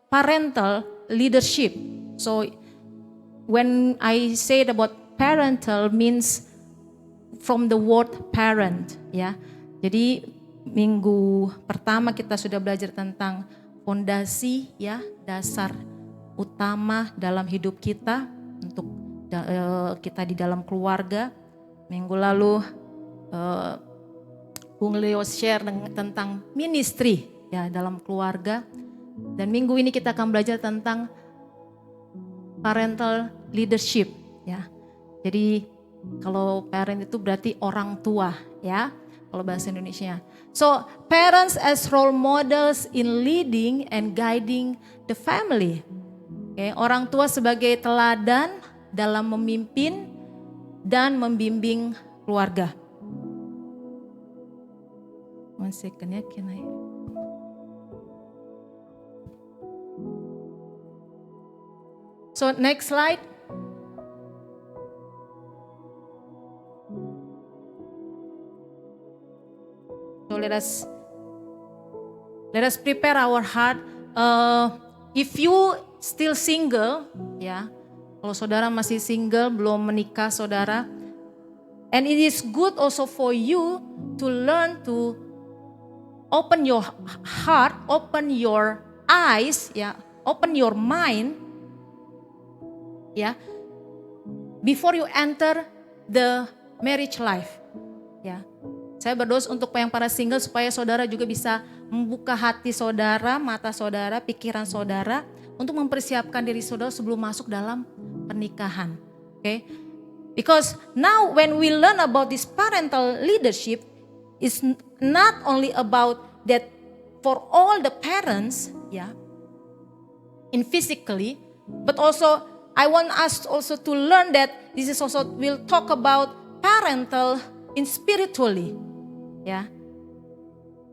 parental leadership. So when I said about parental means from the word parent, ya. Jadi minggu pertama kita sudah belajar tentang fondasi, ya, dasar utama dalam hidup kita untuk kita di dalam keluarga. Minggu lalu Bung Leo share tentang ministry, ya, dalam keluarga. Dan minggu ini kita akan belajar tentang parental leadership, ya. Jadi kalau parent itu berarti orang tua, ya, kalau bahasa Indonesia. So parents as role models in leading and guiding the family. Okay, orang tua sebagai teladan dalam memimpin dan membimbing keluarga. One second ya, can I? So next slide. So let us prepare our heart. If you still single, ya, kalau saudara masih single, belum menikah saudara, and it is good also for you to learn to open your heart, open your eyes, ya, open your mind, ya, before you enter the marriage life, ya. Saya berdoa untuk yang para single supaya saudara juga bisa membuka hati saudara, mata saudara, pikiran saudara untuk mempersiapkan diri saudara sebelum masuk dalam pernikahan. Okay? Because now when we learn about this parental leadership, it's not only about that for all the parents, yeah, in physically, but also I want us also to learn that this is also, we'll talk about parental in spiritually, ya.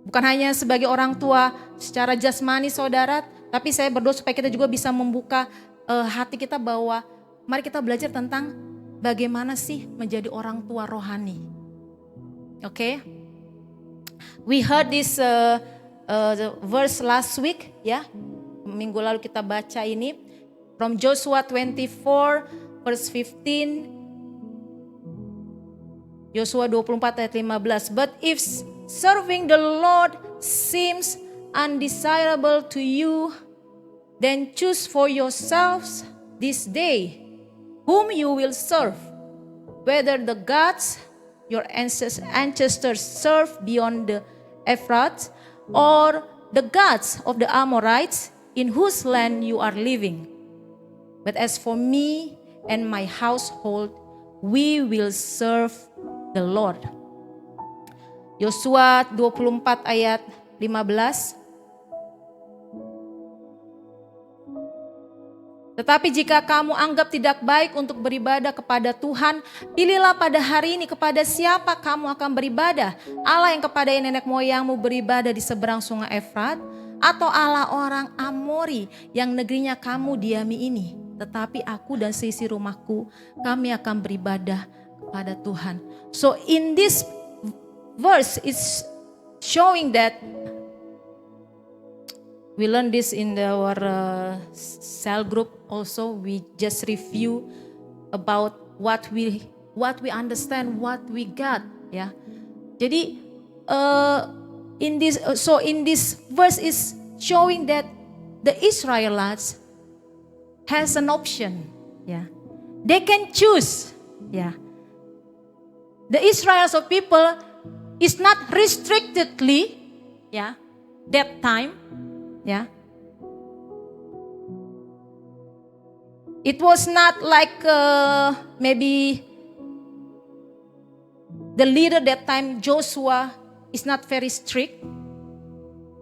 Bukan hanya sebagai orang tua secara jasmani saudara, tapi saya berdoa supaya kita juga bisa membuka hati kita bahwa mari kita belajar tentang bagaimana sih menjadi orang tua rohani. Okay? We heard this verse last week, ya. Minggu lalu kita baca ini from Joshua 24 verse 15. Yosua 24 ayat 15. But if serving the Lord seems undesirable to you, then choose for yourselves this day whom you will serve, whether the gods your ancestors served beyond the Euphrates, or the gods of the Amorites in whose land you are living. But as for me and my household, we will serve the Lord. Yosua 24 ayat 15. Tetapi jika kamu anggap tidak baik untuk beribadah kepada Tuhan, pilihlah pada hari ini kepada siapa kamu akan beribadah. Allah yang kepada nenek moyangmu beribadah di seberang sungai Efrat, atau Allah orang Amori yang negerinya kamu diami ini. Tetapi aku dan seisi rumahku, kami akan beribadah kepada Tuhan. So in this verse it's showing that we learn this in our cell group also. We just review about what we understand, what we got, ya. Jadi in this verse is showing that the Israelites has an option, ya. They can choose, ya. The Israelites of people is not restrictedly, ya, that time, ya. It was not like maybe the leader that time, Joshua, is not very strict.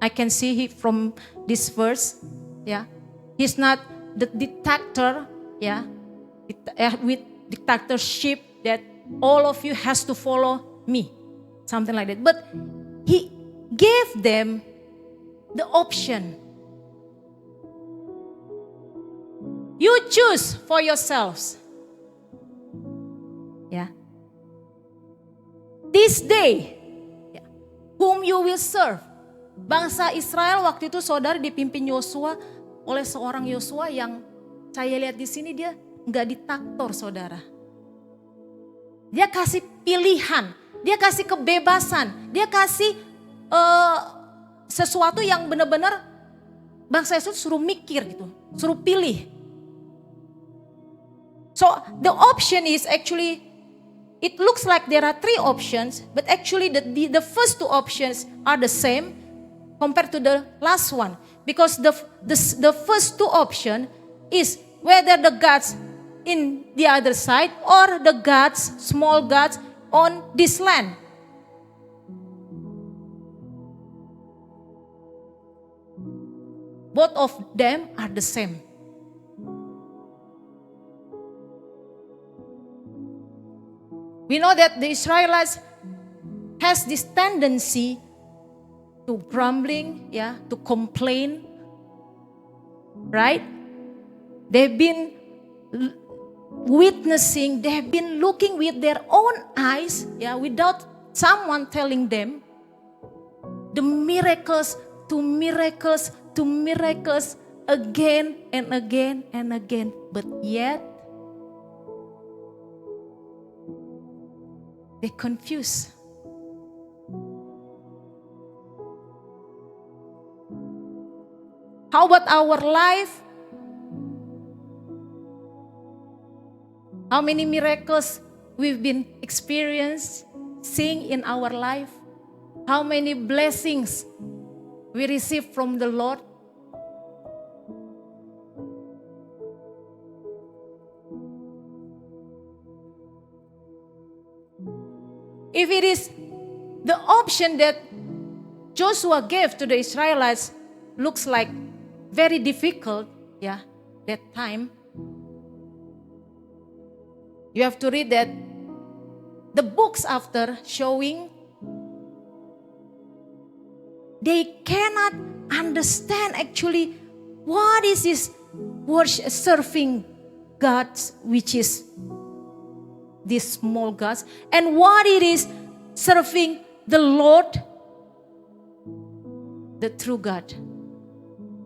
I can see from this verse, yeah. He's not the dictator, yeah, with dictatorship that all of you has to follow me, something like that. But he gave them the option. You choose for yourselves. Yeah. This day, whom you will serve. Bangsa Israel waktu itu saudara dipimpin Yosua oleh seorang Yosua yang saya lihat di sini dia nggak ditaktor saudara. Dia kasih pilihan, dia kasih kebebasan, dia kasih sesuatu yang benar-benar bangsa Israel suruh mikir gitu, suruh pilih. So the option is actually, it looks like there are 3 options, but actually the first 2 options are the same compared to the last one. Because the first 2 option is whether the gods in the other side or the gods, small gods on this land. Both of them are the same. We know that the Israelites has this tendency to grumbling, to complain, right? They've been witnessing, they've been looking with their own eyes, without someone telling them the miracles to miracles to miracles again and again and again, but yet they confuse. How about our life? How many miracles we've been experiencing in our life? How many blessings we receive from the Lord? If it is the option that Joshua gave to the Israelites looks like very difficult, that time, you have to read that the books after showing they cannot understand actually what is this worship, serving gods, which is these small gods, and what it is serving the Lord, the true God.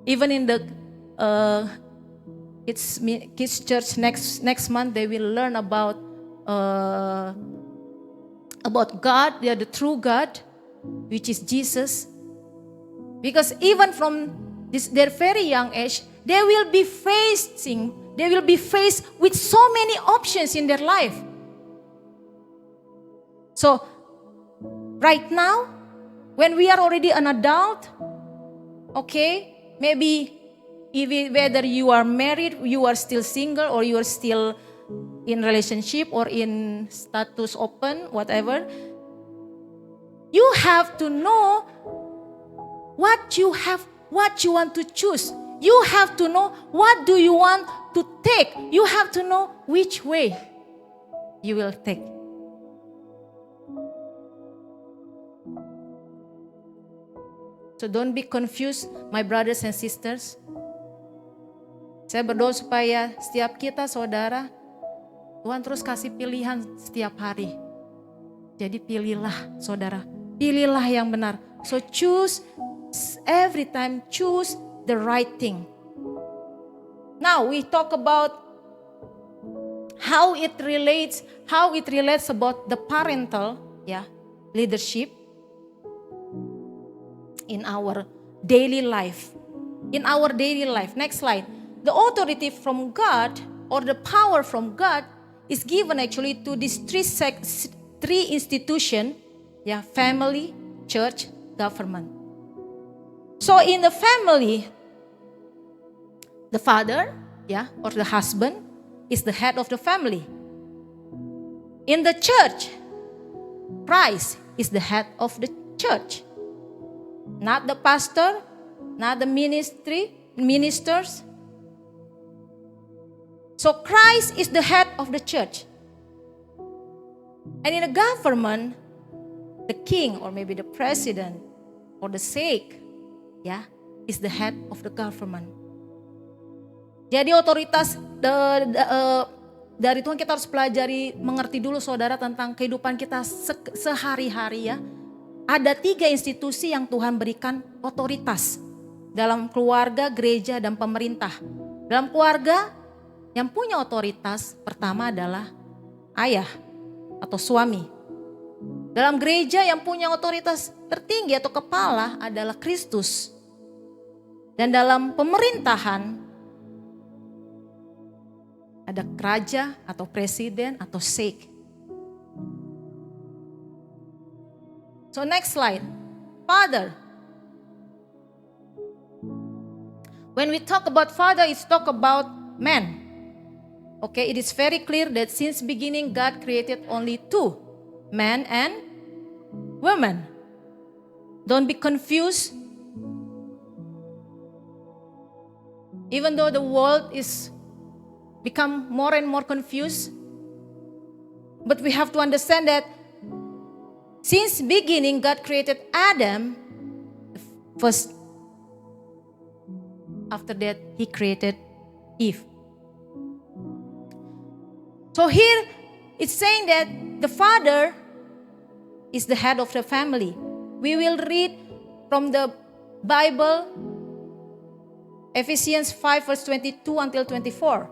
Even in the kids church next month, they will learn about God, the true God, which is Jesus. Because even from their very young age, they will be faced with so many options in their life. So right now, when we are already an adult, maybe whether you are married, you are still single, or you are still in relationship or in status open, whatever, you have to know what you want to choose. You have to know what do you want to take. You have to know which way you will take. So don't be confused, my brothers and sisters. Saya berdoa supaya setiap kita saudara, Tuhan terus kasih pilihan setiap hari. Jadi pilihlah saudara, pilihlah yang benar. So choose every time, choose the right thing. Now we talk about how it relates about the parental leadership in our daily life. Next slide. The authority from God or the power from God is given actually to these three institutions, family, church, government. So in the family, the father, or the husband is the head of the family. In the church, Christ is the head of the church. Not the pastor, not the ministers. So Christ is the head of the church. And in the government, the king or maybe the president or the sheikh, is the head of the government. Jadi otoritas dari Tuhan kita harus pelajari, mengerti dulu saudara tentang kehidupan kita sehari-hari Ada 3 institusi yang Tuhan berikan otoritas dalam keluarga, gereja, dan pemerintah. Dalam keluarga yang punya otoritas pertama adalah ayah atau suami. Dalam gereja yang punya otoritas tertinggi atau kepala adalah Kristus. Dan dalam pemerintahan ada raja atau presiden atau sheikh. So next slide. Father. When we talk about father, it's talk about man. Okay, it is very clear that since beginning God created only two, man and woman. Don't be confused. Even though the world is become more and more confused, but we have to understand that since beginning God created Adam first. After that he created Eve. So here it's saying that the father is the head of the family. We will read from the Bible Ephesians 5 verse 22 until 24.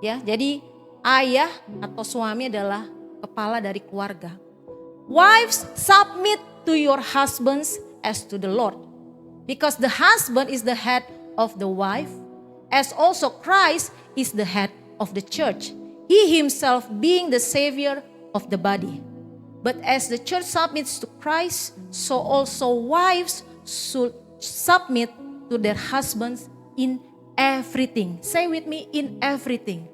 Ya, jadi ayah atau suami adalah kepala dari keluarga. Wives, submit to your husbands as to the Lord. Because the husband is the head of the wife, as also Christ is the head of the church. He himself being the savior of the body. But as the church submits to Christ, so also wives should submit to their husbands in everything. Say with me, in everything.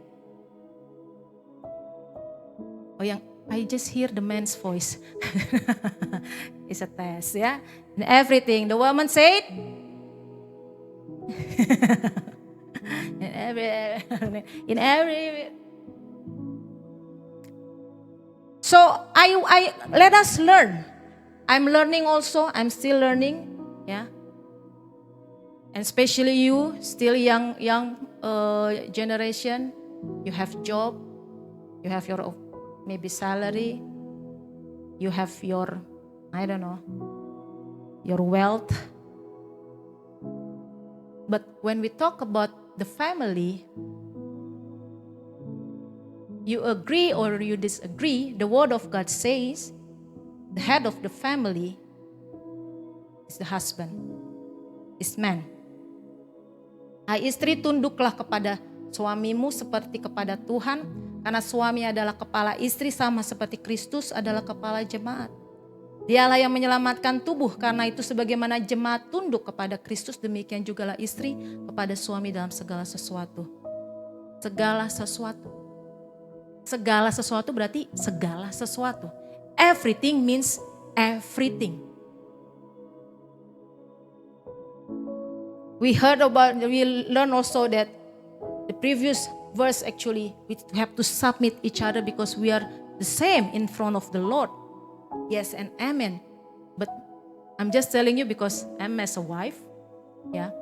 Oh, yang I just hear the man's voice. It's a test, ya. In everything. The woman said, in every. So I let us learn. I'm learning also. I'm still learning, ya. And especially you, still young generation, you have job, you have your maybe salary, you have your, I don't know, your wealth. But when we talk about the family, you agree or you disagree, the word of God says, the head of the family is the husband, is man. Hai istri, tunduklah kepada suamimu seperti kepada Tuhan, karena suami adalah kepala istri sama seperti Kristus adalah kepala jemaat. Dialah yang menyelamatkan tubuh, karena itu sebagaimana jemaat tunduk kepada Kristus, demikian jugalah istri kepada suami dalam segala sesuatu. Segala sesuatu. Segala sesuatu berarti segala sesuatu. Everything means everything. We learn also that the previous verse actually we have to submit each other because we are the same in front of the Lord. Yes and amen. But I'm just telling you because I'm as a wife, yeah,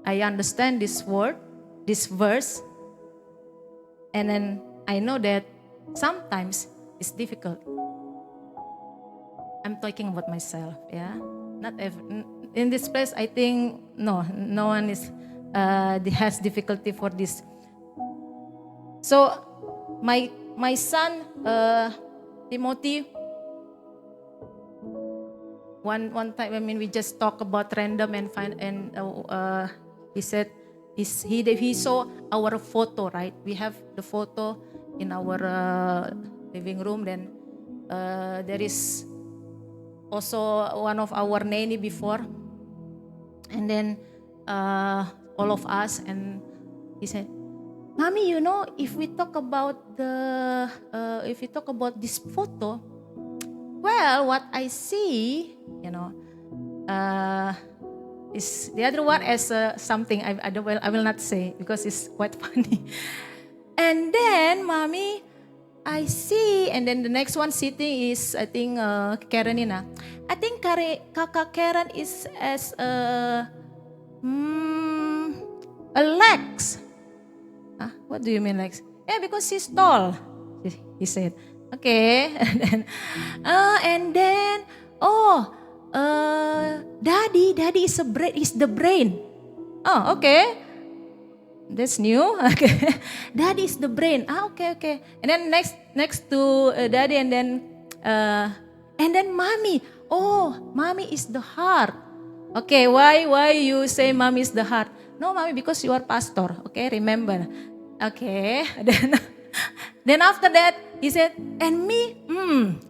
I understand this word, this verse, and then I know that sometimes it's difficult. I'm talking about myself, yeah. Not in this place, I think no one has difficulty for this. So my son Timothy, one time, I mean, we just talk about random and he said he saw our photo, right? We have the photo in our living room. Then there is also one of our nanny before, and then all of us, and he said, "Mommy, you know, if we talk about this photo, well, what I see, you know, is the other one as something I will not say because it's quite funny. And then, Mommy, I see, and then the next one sitting is, I think, Karenina. I think Kakak Karen is as a legs. What do you mean legs? Yeah, because she's tall, he said. Okay, and then Daddy is the brain. Oh, okay. That's new. Okay. Daddy is the brain. Okay. And then next to daddy, and then mommy. Oh, mommy is the heart. Okay, why you say mommy is the heart? No, mommy, because you are pastor. Okay, remember. Okay. Then after that, he said, and me,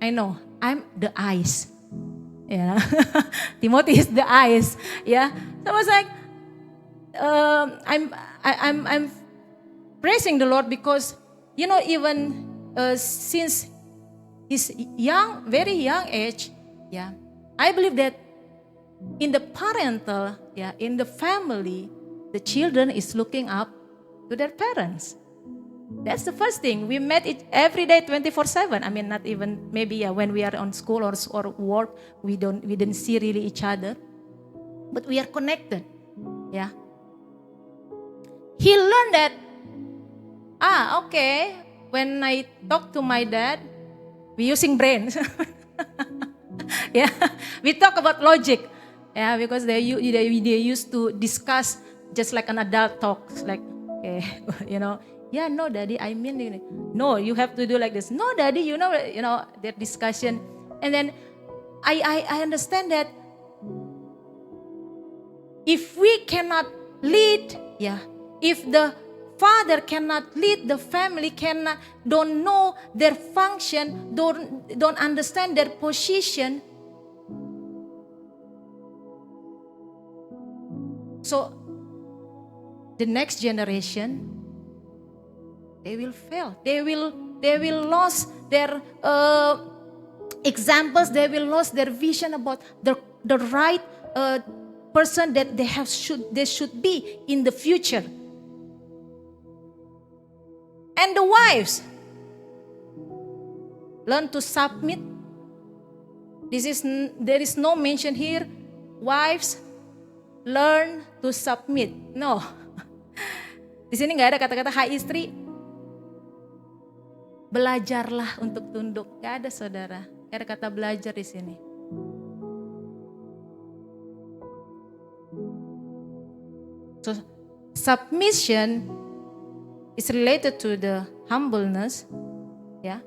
I know, I'm the eyes. Yeah, Timothy is the eyes. Yeah, so I was like, I'm praising the Lord because even since his very young age, yeah, I believe that in the parental, in the family, the children is looking up to their parents. That's the first thing. We met it every day, 24/7. I mean, not even maybe when we are on school or work, we didn't see really each other, but we are connected. Yeah. He learned that. Okay. When I talk to my dad, we using brains. Yeah, we talk about logic. Yeah, because they used to discuss just like an adult talks, like, okay, Yeah, no, daddy, I mean, no, you have to do like this. No, daddy, their discussion. And then I understand that if we cannot lead, if the father cannot lead the family, don't know their function, don't understand their position, so the next generation, they will fail. They will lose their examples. They will lose their vision about the right person that they should be in the future. And the wives, learn to submit. There is no mention here. Wives, learn to submit. No. Di sini nggak ada kata-kata hai istri. Belajarlah untuk tunduk. Gak ada, saudara. Gak ada kata belajar di sini. So, submission is related to the humbleness. Ya.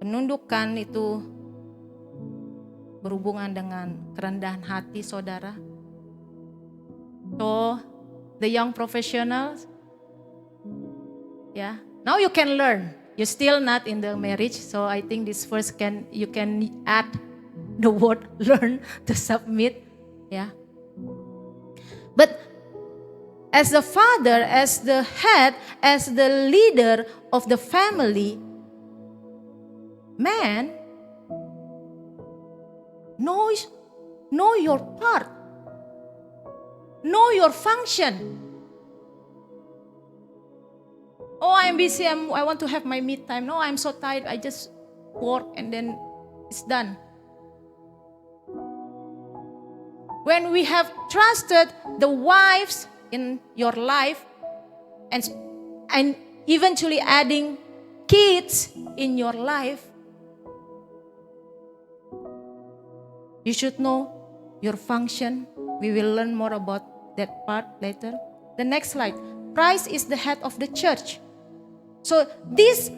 Penundukan itu berhubungan dengan kerendahan hati, saudara. So, the young professionals, now you can learn. You're still not in the marriage, so I think this verse you can add the word learn to submit. But as the father, as the head, as the leader of the family, man, know your part. Know your function. Oh, I'm busy, I want to have my me time. No, I'm so tired, I just work and then it's done. When we have trusted the wives in your life and eventually adding kids in your life, you should know your function. We will learn more about that part later. The next slide. Christ is the head of the church. So this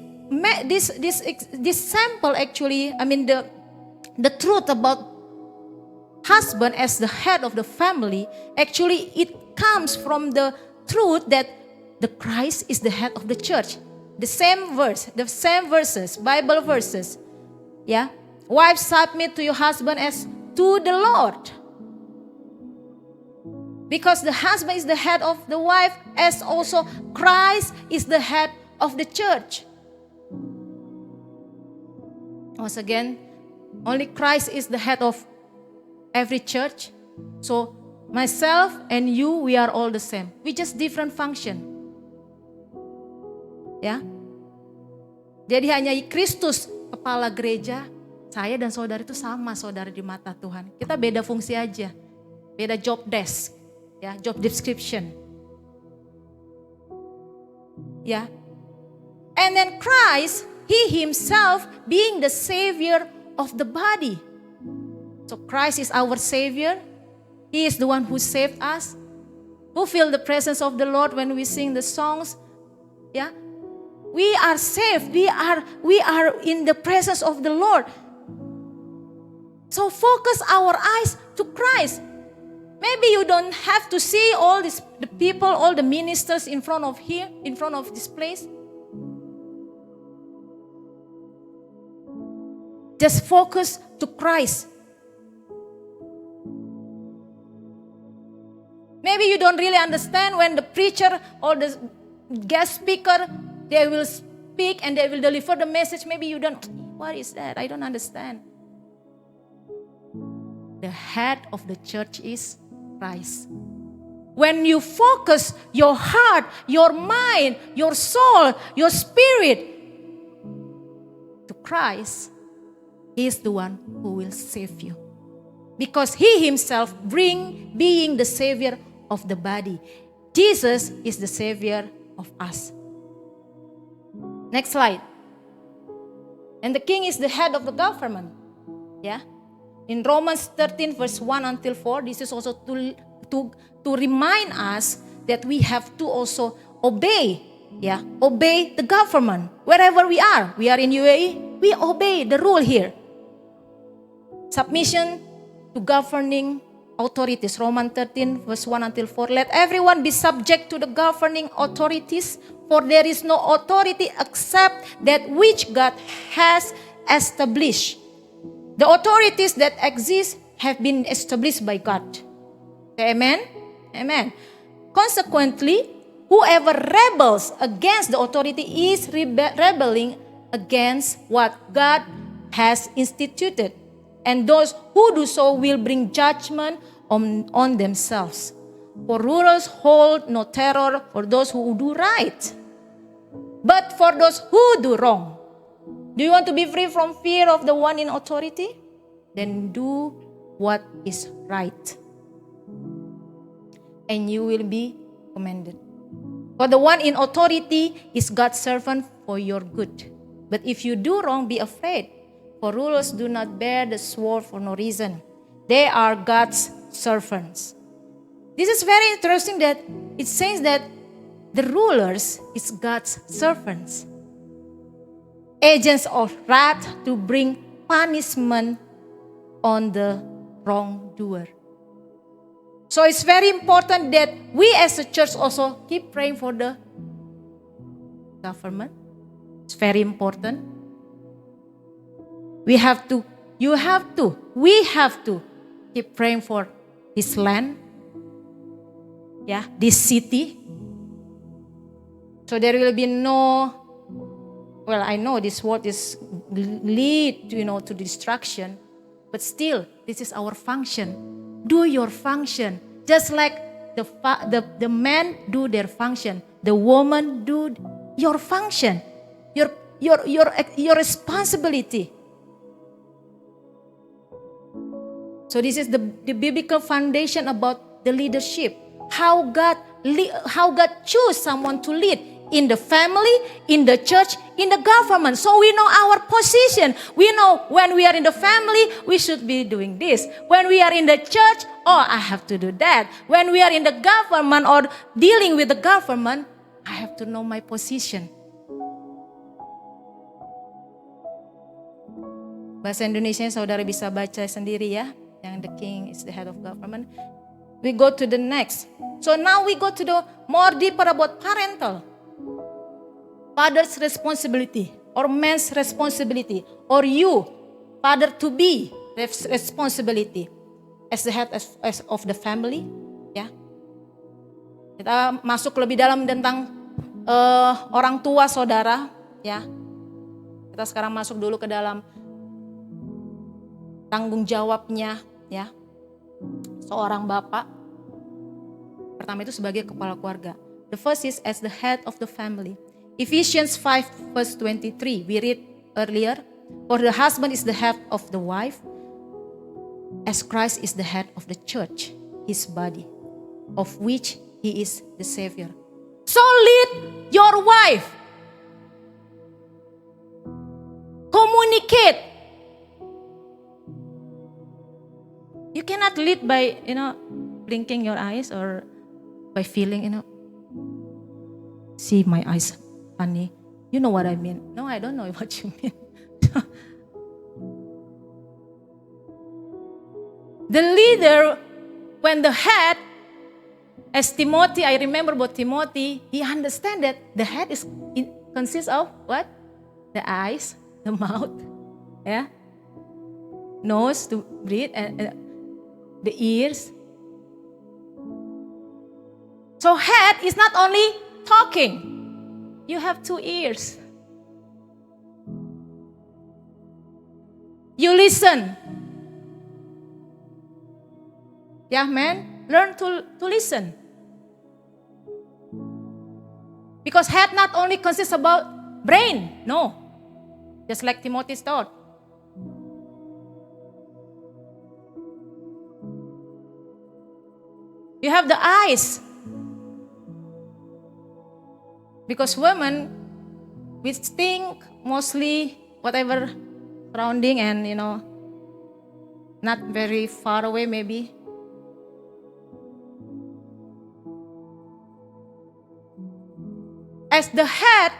sample actually, I mean the truth about husband as the head of the family, actually it comes from the truth that the Christ is the head of the church. The same verses, Bible verses. Wives, submit to your husband as to the Lord. Because the husband is the head of the wife, as also Christ is the head of the church. Once again, only Christ is the head of every church. So myself and you, we are all the same. We just different function. Jadi hanya Kristus kepala gereja, saya dan saudara itu sama, saudara, di mata Tuhan. Kita beda fungsi aja. Beda job desk, job description. And then Christ, He Himself being the Savior of the body. So Christ is our Savior. He is the one who saved us. Who feel the presence of the Lord when we sing the songs? Yeah. We are saved. We are in the presence of the Lord. So focus our eyes to Christ. Maybe you don't have to see all the people, all the ministers in front of here, in front of this place. Just focus to Christ. Maybe you don't really understand when the preacher or the guest speaker, they will speak and they will deliver the message. Maybe you don't, what is that? I don't understand. The head of the church is Christ. When you focus your heart, your mind, your soul, your spirit to Christ, He is the one who will save you. Because He Himself being the Savior of the body. Jesus is the Savior of us. Next slide. And the king is the head of the government. Yeah. In Romans 13 verse 1 until 4, this is also to remind us that we have to also obey. Yeah, obey the government wherever we are. We are in UAE, we obey the rule here. Submission to governing authorities. Romans 13 verse 1 until 4. Let everyone be subject to the governing authorities, for there is no authority except that which God has established. The authorities that exist have been established by God. Amen? Amen. Consequently, whoever rebels against the authority is rebelling against what God has instituted. And those who do so will bring judgment on themselves. For rulers hold no terror for those who do right, but for those who do wrong. Do you want to be free from fear of the one in authority? Then do what is right, and you will be commended. For the one in authority is God's servant for your good. But if you do wrong, be afraid. For rulers do not bear the sword for no reason. They are God's servants. This is very interesting that it says that the rulers is God's servants. Agents of wrath to bring punishment on the wrongdoer. So it's very important that we as a church also keep praying for the government. It's very important. We have to keep praying for this land, yeah, this city. So there will be no, well, I know this word is lead, to destruction, but still, this is our function. Do your function, just like the men do their function, the woman do your function, your responsibility. So this is the biblical foundation about the leadership. How God choose someone to lead in the family, in the church, in the government. So we know our position. We know when we are in the family, we should be doing this. When we are in the church, I have to do that. When we are in the government or dealing with the government, I have to know my position. Bahasa Indonesia saudara bisa baca sendiri ya. Yang the king is the head of government. We go to the next. So now we go to the more deeper about parental. Father's responsibility or man's responsibility or you, father to be responsibility as the head of the family. Ya. Kita masuk lebih dalam tentang orang tua saudara. Ya. Kita sekarang masuk dulu ke dalam tanggung jawabnya. Ya, seorang bapak. Pertama itu sebagai kepala keluarga. The first is as the head of the family. Ephesians 5 verse 23, we read earlier. For the husband is the head of the wife, as Christ is the head of the church, his body, of which he is the Savior. So lead your wife. Communicate. You cannot lead by, blinking your eyes or by feeling, see my eyes funny. You know what I mean? No, I don't know what you mean. The leader, when the head, as Timothy, I remember about Timothy, he understand that the head consists of what? The eyes, the mouth, yeah, nose to breathe, and the ears. So head is not only talking. You have 2 ears. You listen. Yeah, man, learn to listen. Because head not only consists about brain, no. Just like Timothy's taught. You have the eyes. Because women, we think mostly whatever surrounding and, not very far away maybe. As the head,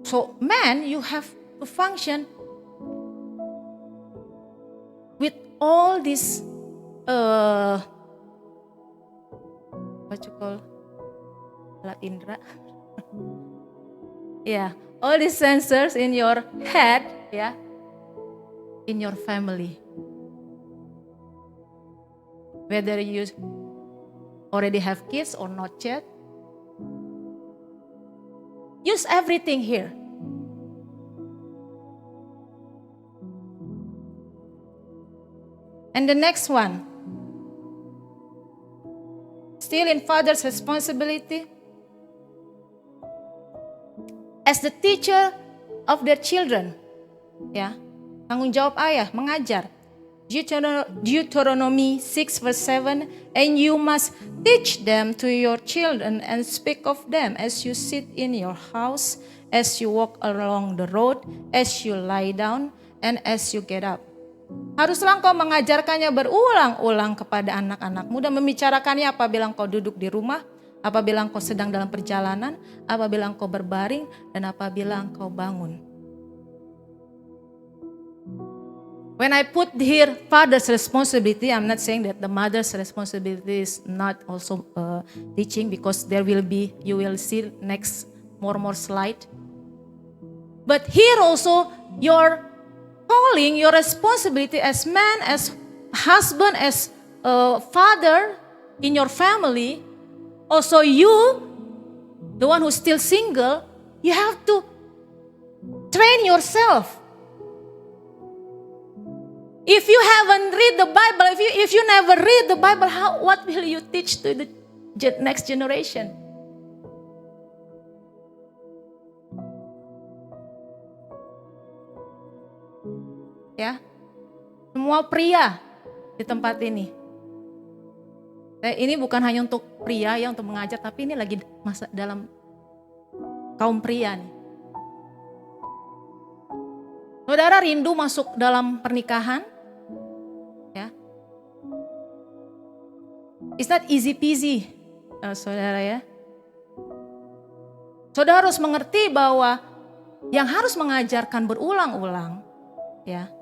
so man, you have to function with all this, what you call, alat indra. Yeah, all these sensors in your head, yeah, in your family. Whether you already have kids or not yet, use everything here. And the next one, still in father's responsibility, as the teacher of their children, ya, tanggung jawab ayah mengajar. Deuteronomy 6 verse 7, and you must teach them to your children and speak of them as you sit in your house, as you walk along the road, as you lie down, and as you get up. Haruslah engkau mengajarkannya berulang-ulang kepada anak-anakmu dan membicarakannya apabila engkau duduk di rumah, apabila engkau sedang dalam perjalanan, apabila engkau berbaring, dan apabila engkau bangun. When I put here father's responsibility, I'm not saying that the mother's responsibility is not also teaching, because there will be, you will see next more slide. But here also, your calling, your responsibility as man, as husband, as father in your family, also you, the one who's still single, you have to train yourself. If you haven't read the Bible, if you never read the Bible, what will you teach to the next generation? Ya, semua pria di tempat ini. Ini bukan hanya untuk pria ya, untuk mengajar, tapi ini lagi masa dalam kaum pria nih. Saudara rindu masuk dalam pernikahan? Ya. It's not easy peasy, saudara ya. Saudara harus mengerti bahwa yang harus mengajarkan berulang-ulang, ya.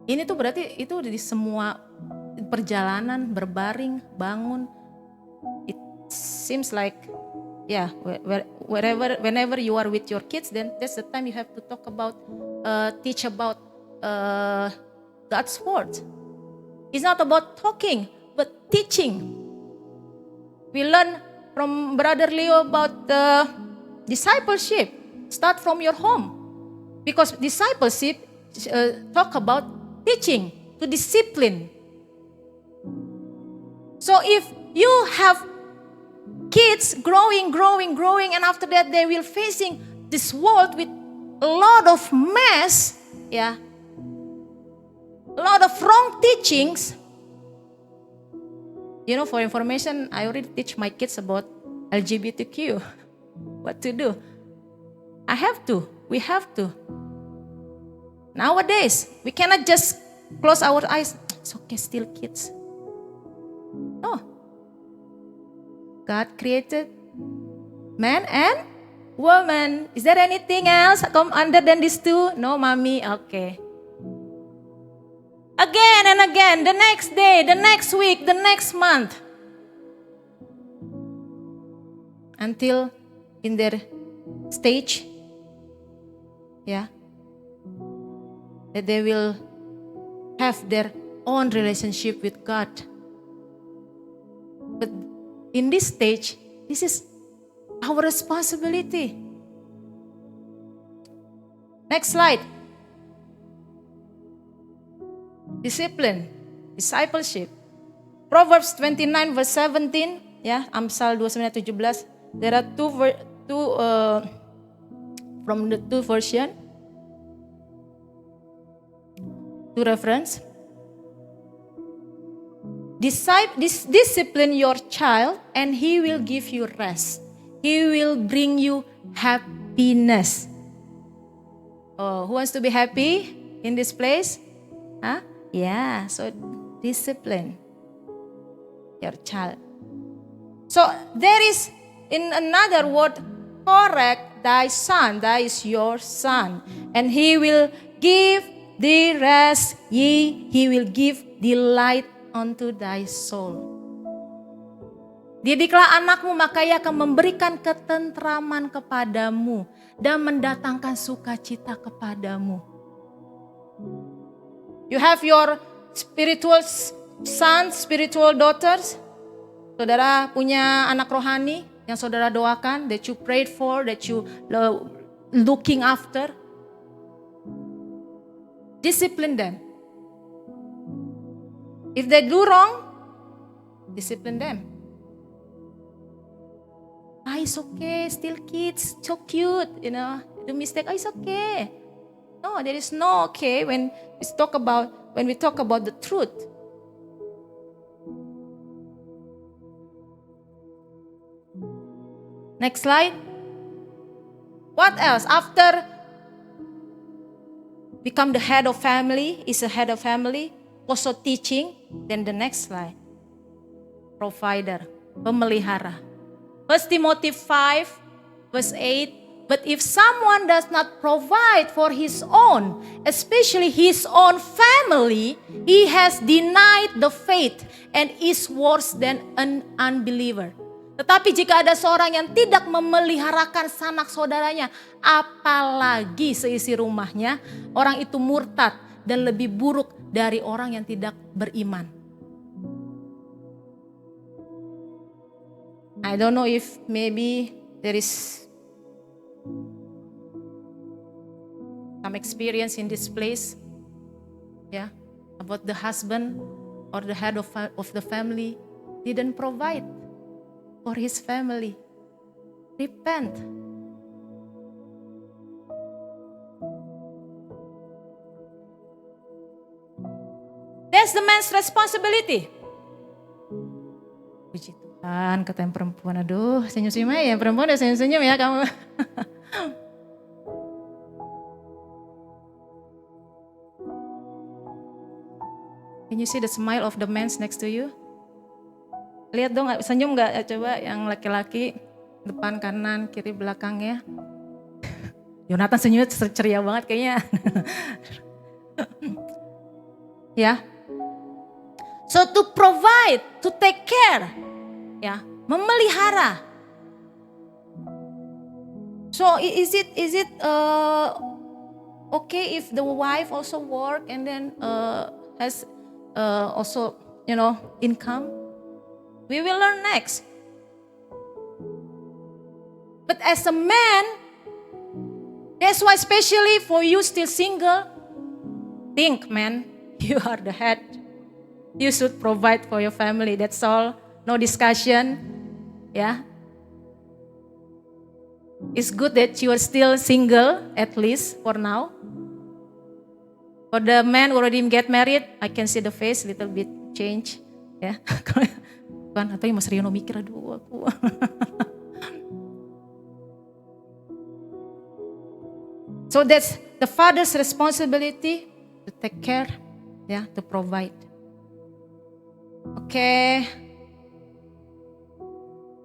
Ini tuh berarti itu di semua perjalanan, berbaring, bangun. It seems like, yeah, whenever you are with your kids, then that's the time you have to talk about, teach about God's word. It's not about talking, but teaching. We learn from Brother Leo about discipleship. Start from your home, because discipleship talk about teaching, to discipline. So if you have kids growing, and after that they will facing this world with a lot of mess, yeah, a lot of wrong teachings. You know, for information, I already teach my kids about LGBTQ, what to do. I have to, We have to. Nowadays, we cannot just close our eyes. It's okay, still kids. No. God created man and woman. Is there anything else come under than these two? No, mommy. Okay. Again and again, the next day, the next week, the next month. Until in their stage, that they will have their own relationship with God. But in this stage, this is our responsibility. Next slide. Discipline, discipleship. Proverbs 29 verse 17, Amsal 29:17. There are two from the two version. Two reference. Discipline your child and he will give you rest. He will bring you happiness. Oh, who wants to be happy in this place? Huh? Yeah, so discipline your child. So there is, in another word, correct thy son, that is your son. And he will give thee rest, he will give delight unto thy soul. Didiklah anakmu, maka ia akan memberikan ketentraman kepadamu dan mendatangkan sukacita kepadamu. You have your spiritual sons, spiritual daughters. Saudara punya anak rohani yang saudara doakan, that you prayed for, that you looking after. Discipline them. If they do wrong, discipline them. It's okay, still kids, so cute, do mistake, it's okay. No, there is no okay when we talk about the truth. Next slide. What else? After become the head of family, is a head of family, also teaching, then the next slide. Provider, pemelihara. 1 Timothy 5 verse 8. But if someone does not provide for his own, especially his own family, he has denied the faith and is worse than an unbeliever. Tetapi jika ada seorang yang tidak memeliharakan sanak saudaranya, apalagi seisi rumahnya, orang itu murtad dan lebih buruk dari orang yang tidak beriman. I don't know if maybe there is some experience in this place, about the husband or the head of the family didn't provide for his family. Repent. That's the man's responsibility. Puji Tuhan, kata yang perempuan, aduh senyum-senyum ya, perempuan udah senyum-senyum ya kamu. Can you see the smile of the man next to you? Lihat dong, senyum gak? Coba yang laki-laki, depan, kanan, kiri, belakang ya. Yonatan senyumnya ceria banget kayaknya. So to provide, to take care, memelihara. So is it okay if the wife also work and then has also income? We will learn next. But as a man, that's why especially for you still single, think, man, you are the head. You should provide for your family. That's all. No discussion. It's good that you are still single, at least for now. For the man who already get married, I can see the face little bit change. Kan atau yang Mas Riono mikir, aduh aku. So that's the father's responsibility to take care, to provide. Okay.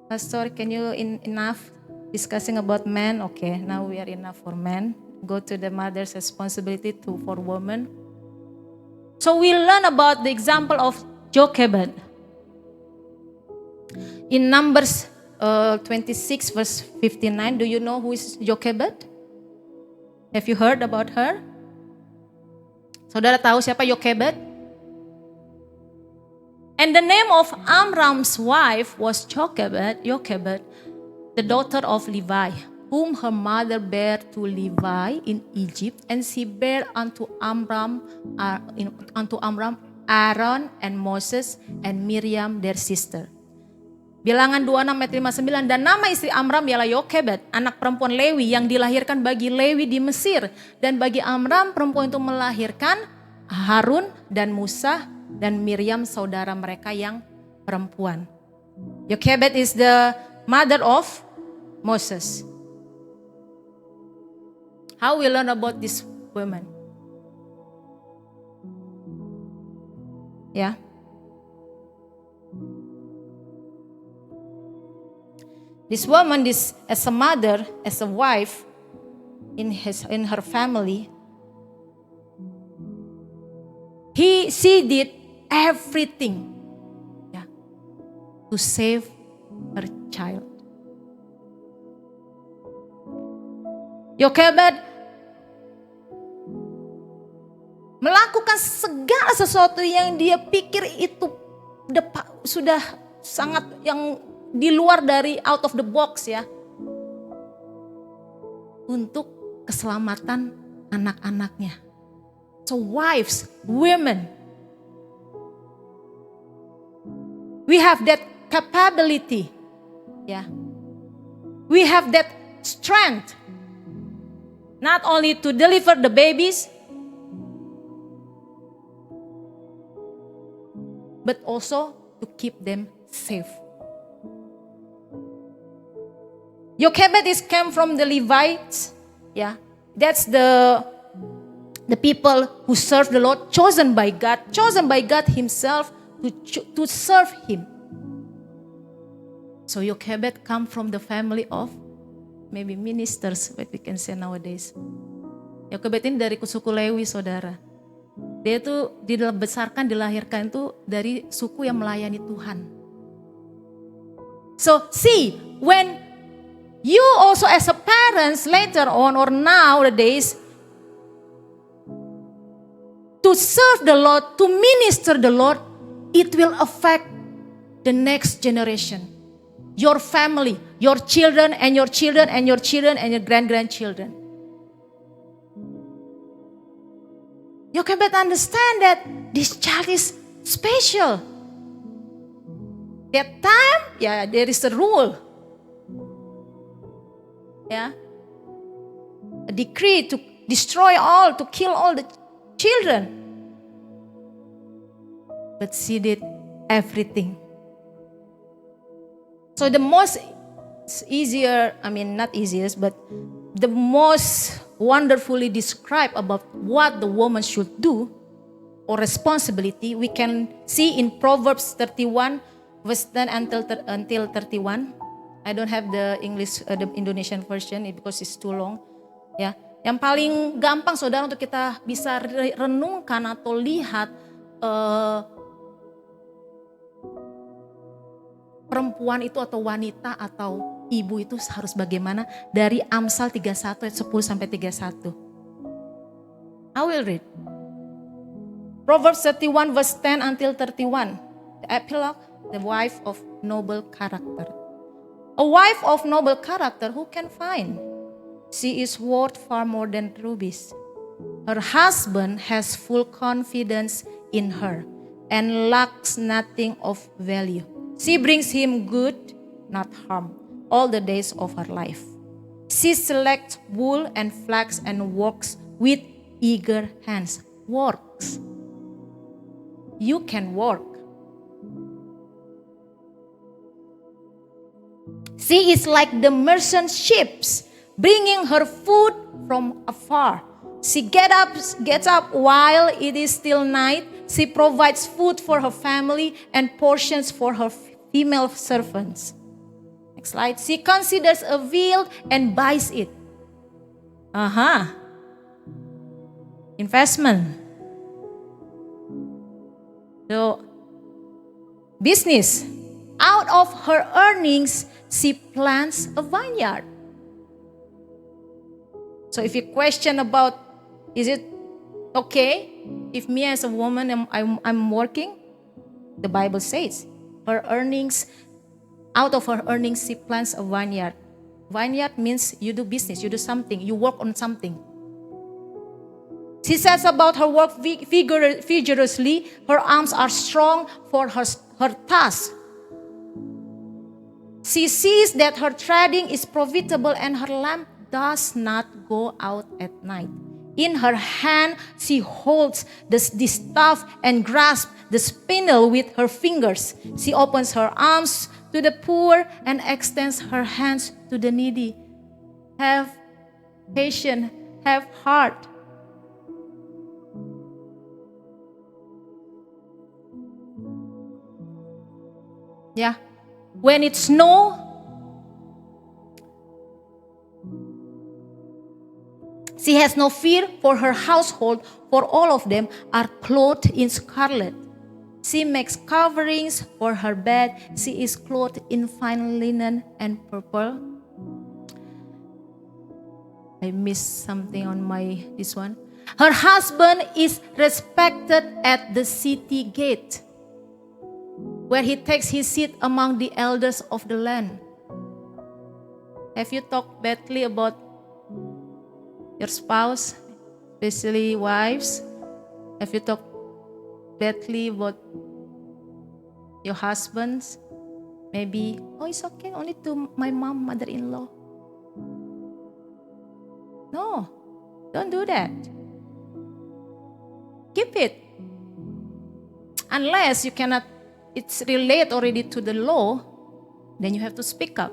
Pastor, can you enough discussing about men? Okay, now we are enough for men. Go to the mother's responsibility for women. So we learn about the example of Jochebed. In Numbers 26 verse 59, do you know who is Jochebed? Have you heard about her? Saudara tahu siapa Jochebed? And the name of Amram's wife was Jochebed, the daughter of Levi, whom her mother bare to Levi in Egypt, and she bare unto Amram Aaron and Moses and Miriam their sister. Bilangan 26 ayat 59, dan nama istri Amram ialah Jochebed, anak perempuan Lewi yang dilahirkan bagi Lewi di Mesir. Dan bagi Amram perempuan itu melahirkan Harun dan Musa dan Miriam saudara mereka yang perempuan. Jochebed is the mother of Moses. How we learn about this woman? Yeah. This woman is as a mother, as a wife in her family. She did everything, to save her child. Jochebed melakukan segala sesuatu yang dia pikir itu sudah sangat yang di luar dari out of the box untuk keselamatan anak-anaknya. So wives, women, we have that capability, we have that strength, not only to deliver the babies, but also to keep them safe. Jochebed came from the Levites, that's the people who serve the Lord, chosen by God himself to serve him. So Jochebed come from the family of maybe ministers, what we can say nowadays. Jochebed ini dari suku Lewi, saudara. Dia itu dilahirkan itu dari suku yang melayani Tuhan. So see, when you also as a parents later on or nowadays to serve the Lord, to minister the Lord, it will affect the next generation. Your family, your children and your children and your children and your grandchildren. You can better understand that this child is special. That time, there is a rule. A decree to destroy all, to kill all the children. But she did everything. So the most the most wonderfully described about what the woman should do or responsibility, we can see in Proverbs 31 verse 10 until 31. I don't have the English, the Indonesian version because it's too long. Yang paling gampang saudara untuk kita bisa renungkan atau lihat perempuan itu atau wanita atau ibu itu harus bagaimana dari Amsal 31 ayat 10 sampai 31. I will read. Proverbs 31 verse 10 until 31. The epilogue, the wife of noble character. A wife of noble character who can find? She is worth far more than rubies. Her husband has full confidence in her and lacks nothing of value. She brings him good, not harm, all the days of her life. She selects wool and flax and works with eager hands. Works. You can work. She is like the merchant ships, bringing her food from afar. She gets up while it is still night. She provides food for her family and portions for her female servants. Next slide. She considers a field and buys it. Investment. So, business. Out of her earnings, she plants a vineyard. So if you question about, is it okay if me as a woman I'm working? The Bible says, out of her earnings, she plants a vineyard. Vineyard means you do business, you do something, you work on something. She says about her work vigorously, her arms are strong for her task. She sees that her trading is profitable and her lamp does not go out at night. In her hand, she holds the staff and grasps the spindle with her fingers. She opens her arms to the poor and extends her hands to the needy. Have patience, have heart. Yeah. When it snows, she has no fear for her household, for all of them are clothed in scarlet. She makes coverings for her bed. She is clothed in fine linen and purple. I missed something on this one. Her husband is respected at the city gate, where he takes his seat among the elders of the land. Have you talked badly about your spouse, especially wives? Have you talked badly about your husbands? Maybe, it's okay, only to my mother-in-law. No, don't do that. Keep it. Unless you cannot, it's related already to the law, then you have to speak up.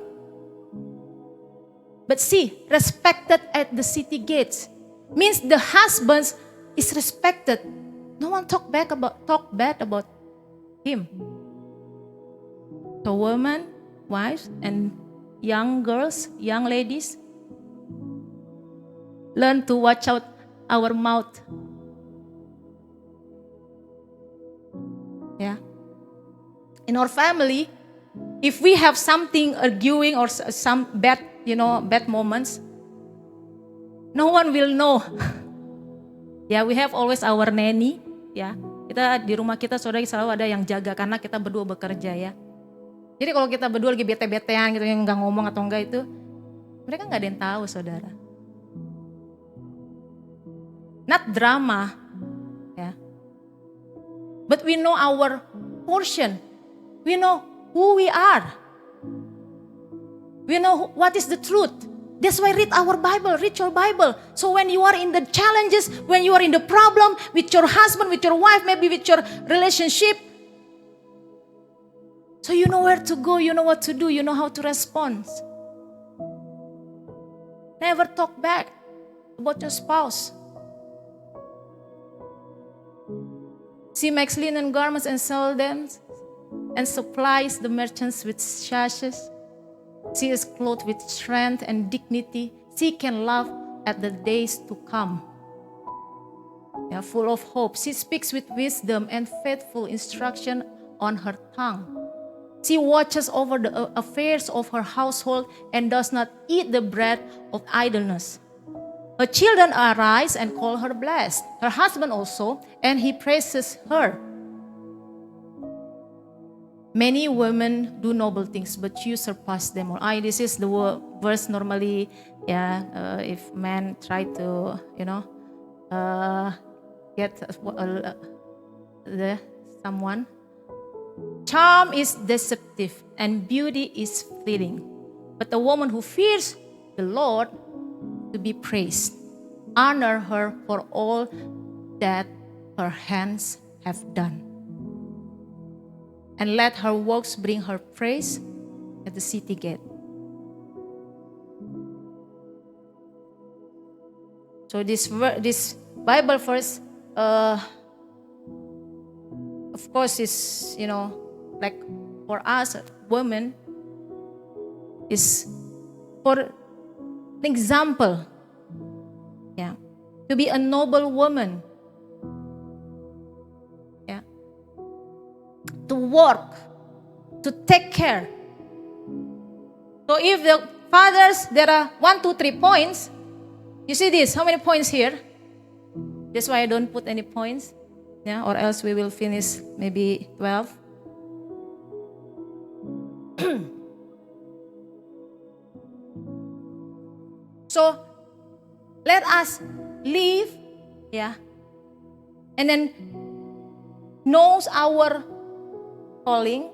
But see, respected at the city gates means the husband is respected. No one talk bad about him. So women, wives, and young girls, young ladies, learn to watch out our mouth. Yeah. In our family, if we have something arguing or some bad moments, no one will know. Ya, we have always our nanny. Ya, kita di rumah kita saudara selalu ada yang jaga karena kita berdua bekerja ya. Jadi kalau kita berdua lagi bete-betean gitu yang nggak ngomong atau enggak itu, mereka nggak ada yang tahu saudara. Not drama, ya. But we know our portion. We know who we are. We know what is the truth. That's why read our Bible, read your Bible. So when you are in the challenges, when you are in the problem with your husband, with your wife, maybe with your relationship, so you know where to go, you know what to do, you know how to respond. Never talk back about your spouse. She makes linen garments and sells them and supplies the merchants with sashes. She is clothed with strength and dignity. She can laugh at the days to come. Yeah, full of hope. She speaks with wisdom and faithful instruction on her tongue. She watches over the affairs of her household and does not eat the bread of idleness. Her children arise and call her blessed. Her husband also, and he praises her. Many women do noble things, but you surpass them all. This is the verse normally, if men try to, get someone. Charm is deceptive and beauty is fleeting. But the woman who fears the Lord to be praised. Honor her for all that her hands have done. And let her works bring her praise at the city gate. So this Bible verse, of course, is like for us women, is for an example, yeah, to be a noble woman, yeah, to work, to take care. So if the fathers, there are 1, 2, 3 points. You see this? How many points here? That's why I don't put any points, yeah, or else we will finish maybe 12. So let us live, yeah, and then knows our calling,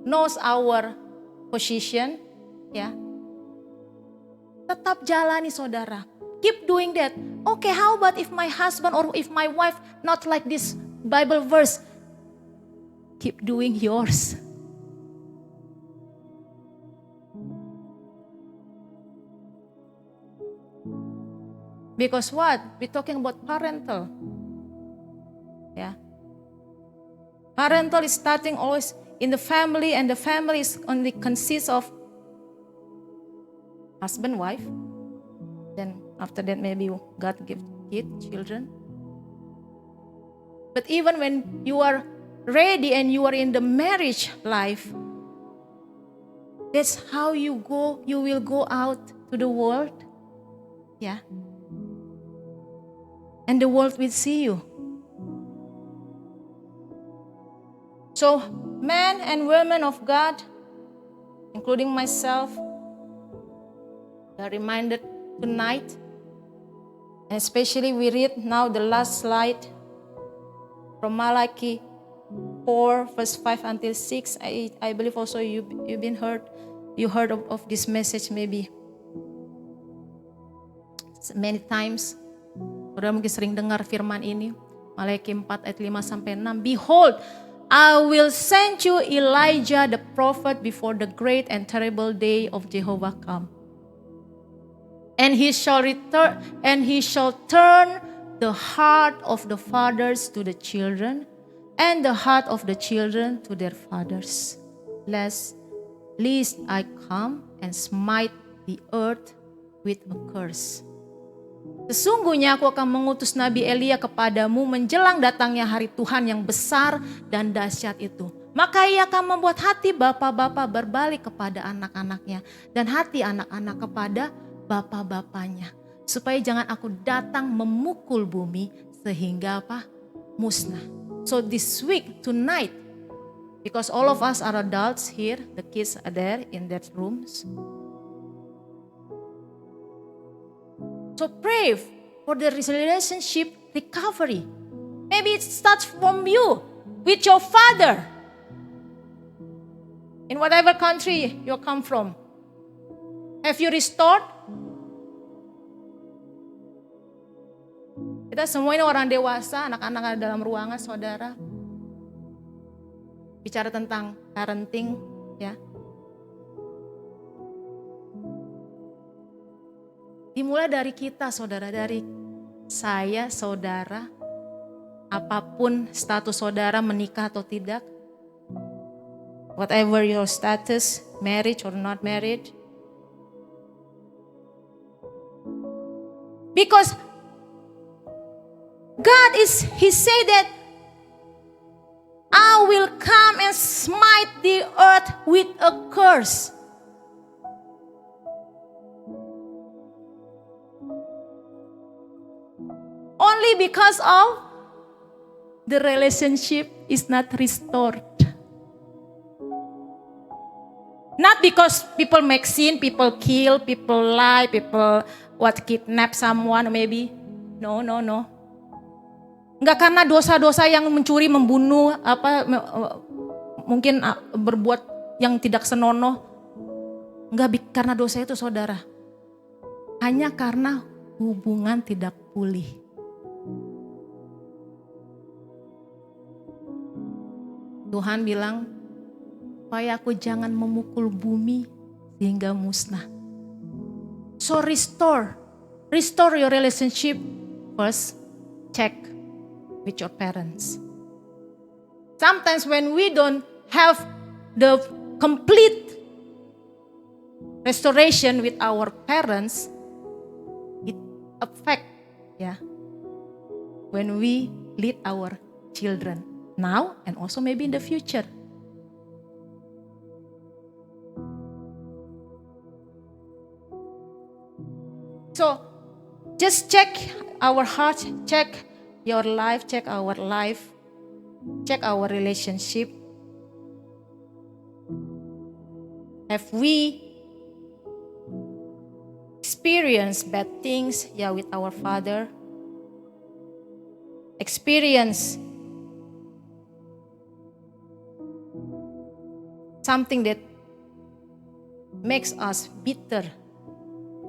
knows our position, ya. Tetap jalani saudara. Keep doing that. Okay, how about if my husband or if my wife not like this Bible verse? Keep doing yours. Because what? We're talking about parental. Yeah. Parental is starting always in the family, and the family is only consists of husband, wife. Then after that maybe God give kids, children. But even when you are ready and you are in the marriage life, that's how you will go out to the world. Yeah. And the world will see you. So, men and women of God, including myself, are reminded tonight, and especially we read now the last slide from Malachi 4, verse 5 until 6. I believe also you heard of this message maybe many times. Saudara mungkin sering dengar firman ini, Malachi 4 ayat 5 sampai 6. Behold, I will send you Elijah the prophet before the great and terrible day of Jehovah come. And he shall turn the heart of the fathers to the children, and the heart of the children to their fathers, lest I come and smite the earth with a curse. Sesungguhnya aku akan mengutus Nabi Elia kepadamu menjelang datangnya hari Tuhan yang besar dan dahsyat itu. Maka ia akan membuat hati bapak-bapak berbalik kepada anak-anaknya, dan hati anak-anak kepada bapak-bapaknya, supaya jangan aku datang memukul bumi sehingga musnah. So this week, tonight, because all of us are adults here, the kids are there in their rooms. So pray for the relationship recovery. Maybe it starts from you, with your father. In whatever country you come from. Have you restored? Kita semua ini orang dewasa, anak-anak ada dalam ruangan, saudara. Bicara tentang parenting, ya. Dimulai dari kita, saudara, dari saya, saudara, apapun status saudara menikah atau tidak, whatever your status, married or not married. Because He said that I will come and smite the earth with a curse. Only because of the relationship is not restored. Not because people make sin, people kill, people lie, people kidnap someone maybe. No. Enggak karena dosa-dosa yang mencuri, membunuh, mungkin berbuat yang tidak senonoh. Enggak karena dosa itu, saudara. Hanya karena hubungan tidak pulih. Tuhan bilang, supaya aku jangan memukul bumi sehingga musnah. So restore restore your relationship, first check with your parents. Sometimes when we don't have the complete restoration with our parents, it affects when we lead our children now and also maybe in the future. So just check our heart, check your life, check our life, check our relationship. Have we experienced bad things with our father? Experience something that makes us bitter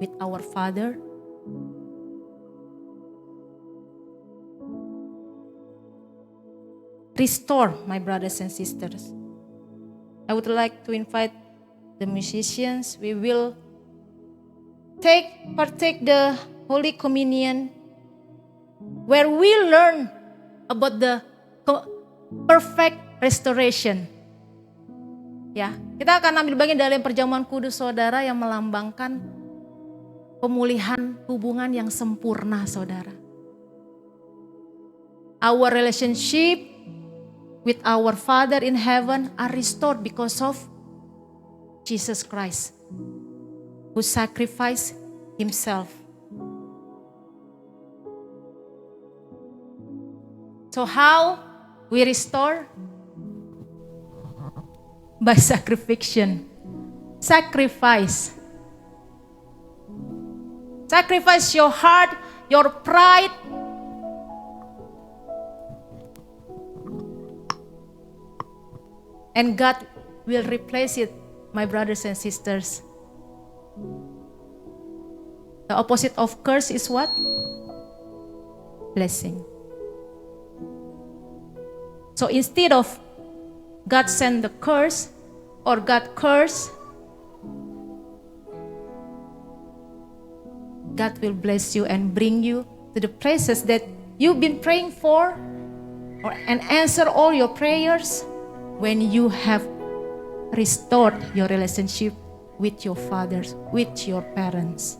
with our father? Restore, my brothers and sisters. I would like to invite the musicians. We will partake the Holy Communion, where we learn about the perfect restoration. Ya, kita akan ambil bagian dalam perjamuan kudus saudara yang melambangkan pemulihan hubungan yang sempurna saudara. Our relationship with our Father in heaven are restored because of Jesus Christ, who sacrificed himself. So how we restore? By sacrifice. Sacrifice your heart, your pride, and God will replace it, my brothers and sisters. The opposite of curse is what? Blessing. So instead of God send the curse or God curse, God will bless you and bring you to the places that you've been praying for, and answer all your prayers when you have restored your relationship with your fathers, with your parents.